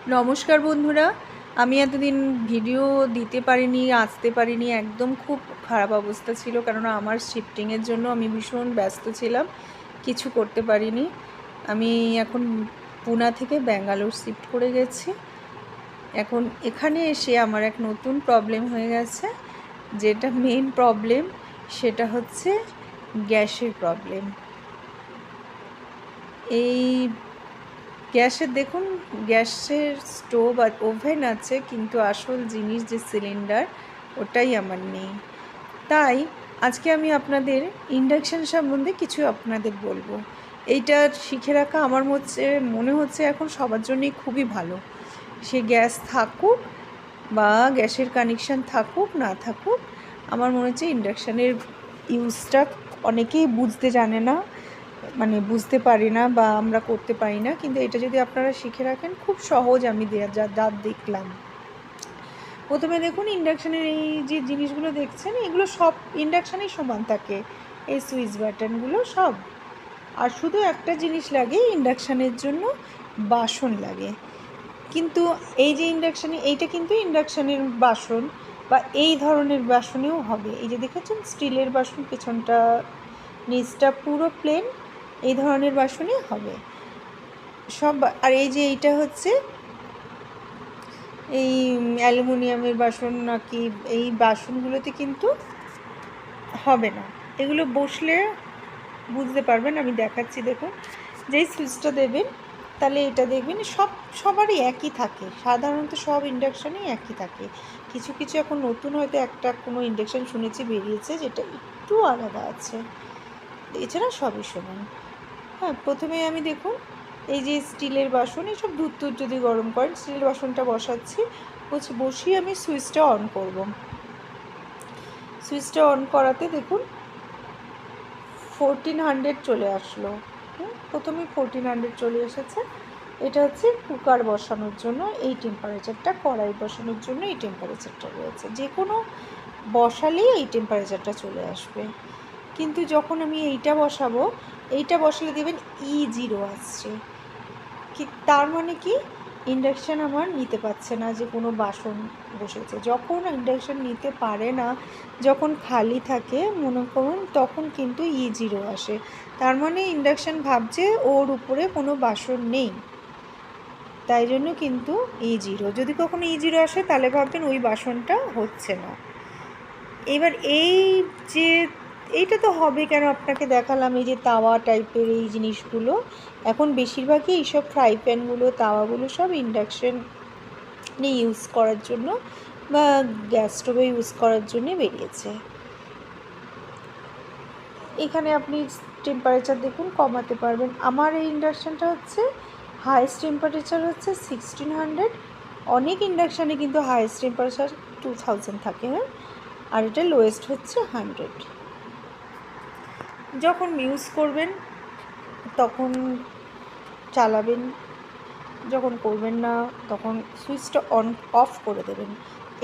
নমস্কার বন্ধুরা, আমি এতদিন ভিডিও দিতে পারিনি, আসতে পারিনি, একদম খুব খারাপ অবস্থা ছিল। কেননা আমার শিফটিংয়ের জন্য আমি ভীষণ ব্যস্ত ছিলাম, কিছু করতে পারিনি। আমি এখন পুনা থেকে ব্যাঙ্গালোর শিফট করে গেছি। এখন এখানে এসে আমার এক নতুন প্রবলেম হয়ে গেছে। যেটা মেইন প্রবলেম সেটা হচ্ছে গ্যাসের প্রবলেম। এই গ্যাসের দেখুন, গ্যাসের স্টোভ আর ওভেন আছে, কিন্তু আসল জিনিস যে সিলিন্ডার, ওটাই আমার নেই। তাই আজকে আমি আপনাদের ইন্ডাকশান সম্বন্ধে কিছু আপনাদের বলবো। এইটা শিখে রাখা আমার মনে হচ্ছে এখন সবার জন্যই খুবই ভালো। সে গ্যাস থাকুক বা গ্যাসের কানেকশান থাকুক না থাকুক, আমার মনে হচ্ছে ইন্ডাকশানের ইউজটা অনেকেই বুঝতে জানে না, মানে বুঝতে পারি না বা আমরা করতে পারি না। কিন্তু এটা যদি আপনারা শিখে রাখেন, খুব সহজ। আমি যা দেখলাম, প্রথমে দেখুন ইন্ডাকশানের এই যে জিনিসগুলো দেখছেন, এগুলো সব ইন্ডাকশানেই সমান থাকে, এই সুইচ বাটনগুলো সব। আর শুধু একটা জিনিস লাগে ইন্ডাকশানের জন্য, বাসন লাগে। কিন্তু এই যে ইন্ডাকশানে, এইটা কিন্তু ইন্ডাকশানের বাসন বা এই ধরনের বাসনেও হবে। এই যে দেখেছেন স্টিলের বাসন, পেছনটা নিচটা পুরো প্লেন, এই ধরনের বাসনই হবে সব। আর এই যে এইটা হচ্ছে এই অ্যালুমিনিয়ামের বাসন নাকি, এই বাসনগুলোতে কিন্তু হবে না। এগুলো বসলে বুঝতে পারবেন, আমি দেখাচ্ছি। দেখুন, যেই সুইচটা দেবেন, তাহলে এটা দেখবেন সবারই একই থাকে। সাধারণত সব ইন্ডাকশানেই একই থাকে। কিছু কিছু এখন নতুন হয়তো একটা কোনো ইন্ডাকশান শুনেছি বেরিয়েছে যেটা একটু আলাদা আছে, এছাড়া সবই সমান। হ্যাঁ, প্রথমে আমি দেখুন এই যে স্টিলের বাসন, এইসব দুধ যদি গরম করেন, স্টিলের বাসনটা বসাচ্ছি। বসিয়ে আমি সুইচটা অন করব। সুইচটা অন করাতে দেখুন 1400 চলে আসলো। প্রথমে 1400 চলে এসেছে। এটা হচ্ছে কুকার বসানোর জন্য এই টেম্পারেচারটা, কড়াই বসানোর জন্য এই টেম্পারেচারটা রয়েছে। যে কোনো বসালেই এই টেম্পারেচারটা চলে আসবে। কিন্তু যখন আমি এইটা বসাবো, এইটা বসালে দেবেন E0 আসছে। কি তার মানে কি, ইন্ডাকশান আমার নিতে পারছে না যে কোনো বাসন বসেছে। যখন ইন্ডাকশান নিতে পারে না, যখন খালি থাকে মনে করুন, তখন কিন্তু E0 আসে। তার মানে ইন্ডাকশান ভাবছে ওর উপরে কোনো বাসন নেই, তাই জন্য কিন্তু E0। যদি কখনো E0 আসে তাহলে ভাববেন ওই বাসনটা হচ্ছে না। এবার এই যে এইটা তো হবে কেন, আপনাকে দেখালাম এই যে তাওয়া টাইপের এই জিনিসগুলো। এখন বেশিরভাগই এইসব ফ্রাই প্যানগুলো, তাওয়াগুলো সব ইন্ডাকশানে ইউজ করার জন্য বা গ্যাস স্টোভে ইউজ করার জন্য বেরিয়েছে। এখানে আপনি টেম্পারেচার দেখুন কমাতে পারবেন। আমার এই ইন্ডাকশানটা হচ্ছে হাইয়েস্ট টেম্পারেচার হচ্ছে 1600। অনেক ইন্ডাকশানে কিন্তু হাইয়েস্ট টেম্পারেচার 2000 থাকে, হ্যাঁ, আর এটা লোয়েস্ট হচ্ছে 100। যখন ইউজ করবেন তখন চালাবেন, যখন করবেন না তখন সুইচটা অফ করে দেবেন।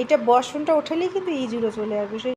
এটা বাসনটা ওঠালেই কিন্তু E0 চলে আসবে।